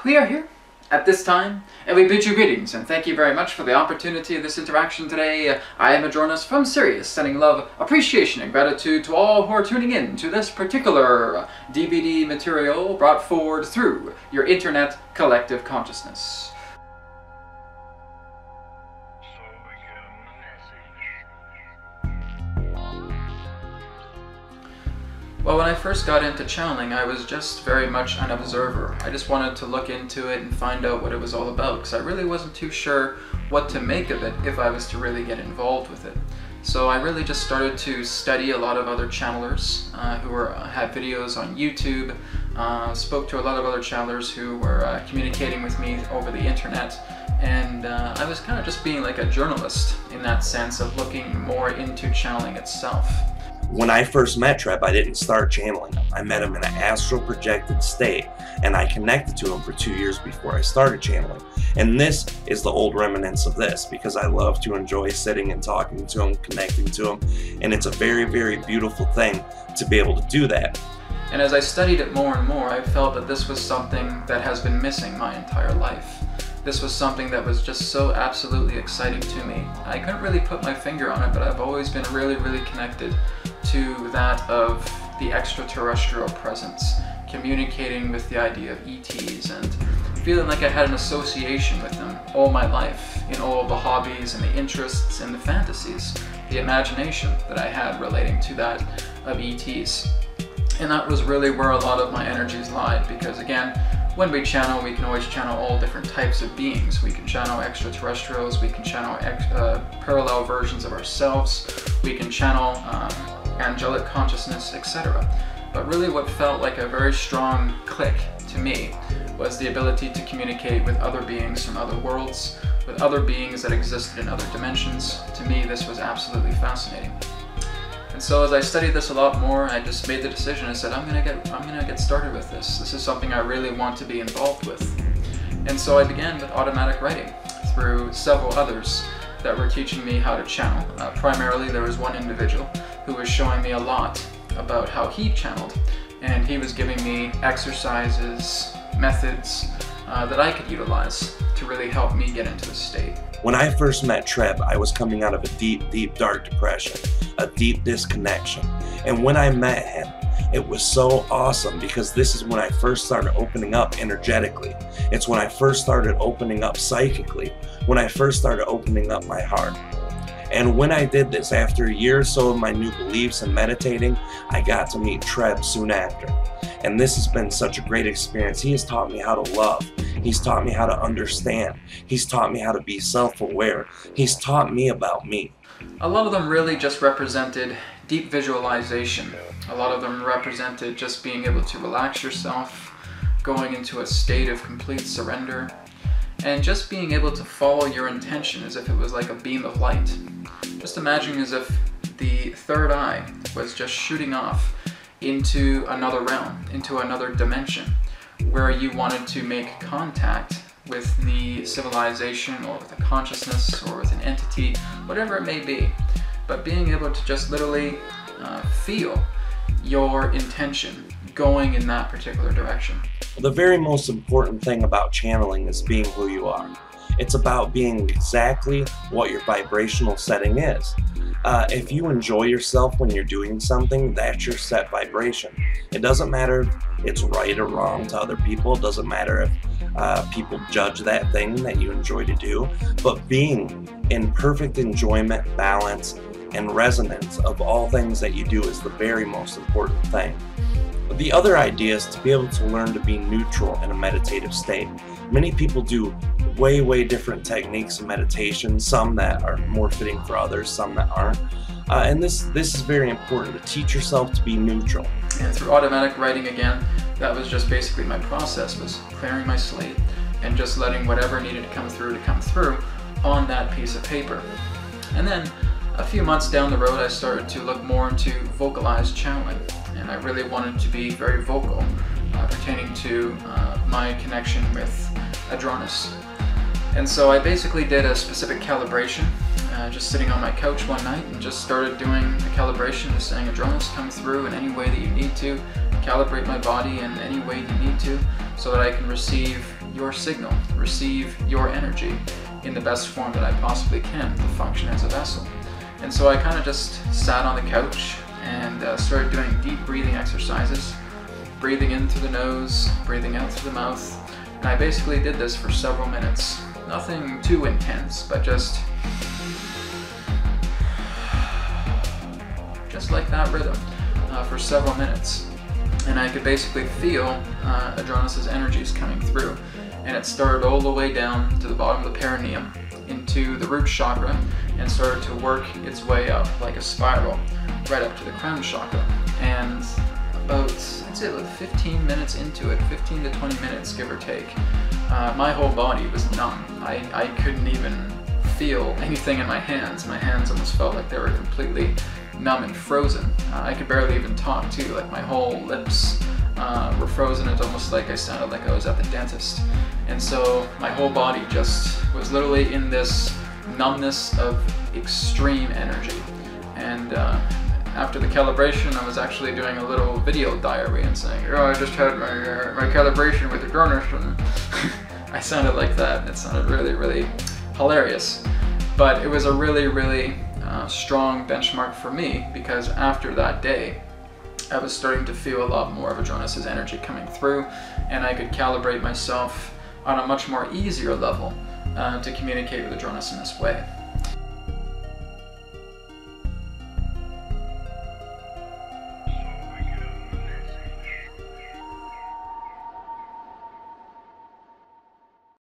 We are here at this time, and we bid you greetings, and thank you very much for the opportunity of this interaction today. I am Adronis from Sirius, sending love, appreciation, and gratitude to all who are tuning in to this particular DVD material brought forward through your internet collective consciousness. Well, when I first got into channeling, I was just very much an observer. I just wanted to look into it and find out what it was all about, because I really wasn't too sure what to make of it if I was to really get involved with it. So I really just started to study a lot of other channelers who had videos on YouTube, spoke to a lot of other channelers who were communicating with me over the internet, and I was kind of just being like a journalist in that sense of looking more into channeling itself. When I first met Treb, I didn't start channeling him. I met him in an astral projected state, and I connected to him for 2 years before I started channeling. And this is the old remnants of this, because I love to enjoy sitting and talking to him, connecting to him, and it's a very, very beautiful thing to be able to do that. And as I studied it more and more, I felt that this was something that has been missing my entire life. This was something that was just so absolutely exciting to me. I couldn't really put my finger on it, but I've always been really, really connected to that of the extraterrestrial presence, communicating with the idea of ETs, and feeling like I had an association with them all my life in all the hobbies and the interests and the fantasies, the imagination that I had relating to that of ETs. And that was really where a lot of my energies lied, because again, when we channel, we can always channel all different types of beings. We can channel extraterrestrials, we can channel parallel versions of ourselves, we can channel angelic consciousness, etc. But really what felt like a very strong click to me was the ability to communicate with other beings from other worlds, with other beings that existed in other dimensions. To me, this was absolutely fascinating. And so as I studied this a lot more, I just made the decision. I said, I'm gonna get started with this. This is something I really want to be involved with. And so I began with automatic writing through several others that were teaching me how to channel. Primarily, there was one individual who was showing me a lot about how he channeled, and he was giving me exercises, methods that I could utilize to really help me get into the state. When I first met Treb, I was coming out of a deep, deep, dark depression, a deep disconnection. And when I met him, it was so awesome, because this is when I first started opening up energetically. It's when I first started opening up psychically, when I first started opening up my heart. And when I did this, after a year or so of my new beliefs and meditating, I got to meet Treb soon after. And this has been such a great experience. He has taught me how to love. He's taught me how to understand. He's taught me how to be self-aware. He's taught me about me. A lot of them really just represented deep visualization. A lot of them represented just being able to relax yourself, going into a state of complete surrender, and just being able to follow your intention as if it was like a beam of light. Just imagine as if the third eye was just shooting off into another realm, into another dimension, where you wanted to make contact with the civilization or with a consciousness or with an entity, whatever it may be. But being able to just literally feel your intention going in that particular direction. The very most important thing about channeling is being who you are. It's about being exactly what your vibrational setting is. If you enjoy yourself when you're doing something, that's your set vibration. It doesn't matter if it's right or wrong to other people. It doesn't matter if people judge that thing that you enjoy to do. But being in perfect enjoyment, balance, and resonance of all things that you do is the very most important thing. The other idea is to be able to learn to be neutral in a meditative state. Many people do way different techniques of meditation, some that are more fitting for others, some that aren't. And this is very important, to teach yourself to be neutral. And through automatic writing, again, that was just basically my process, was clearing my slate and just letting whatever needed to come through on that piece of paper. And then a few months down the road, I started to look more into vocalized channeling, and I really wanted to be very vocal pertaining to my connection with Adronis. And so I basically did a specific calibration, just sitting on my couch one night and just started doing a calibration, just saying, Adronis, come through in any way that you need to, calibrate my body in any way you need to, so that I can receive your signal, receive your energy in the best form that I possibly can to function as a vessel. And so I kind of just sat on the couch and started doing deep breathing exercises, breathing in through the nose, breathing out through the mouth. And I basically did this for several minutes. Nothing too intense, but just like that rhythm for several minutes. And I could basically feel Adronis's energies coming through. And it started all the way down to the bottom of the perineum, into the root chakra, and started to work its way up like a spiral, right up to the crown chakra. And about, I'd say about 15 minutes into it, 15 to 20 minutes, give or take, my whole body was numb. I couldn't even feel anything in my hands. My hands almost felt like they were completely numb and frozen. I could barely even talk too, like my whole lips were frozen. It's almost like I sounded like I was at the dentist. And so my whole body just was literally in this numbness of extreme energy. And after the calibration, I was actually doing a little video diary and saying, oh, I just had my calibration with Adronis, and I sounded like that. It sounded really, really hilarious. But it was a really, really strong benchmark for me, because after that day, I was starting to feel a lot more of Adronis's energy coming through, and I could calibrate myself on a much more easier level to communicate with Adronis in this way.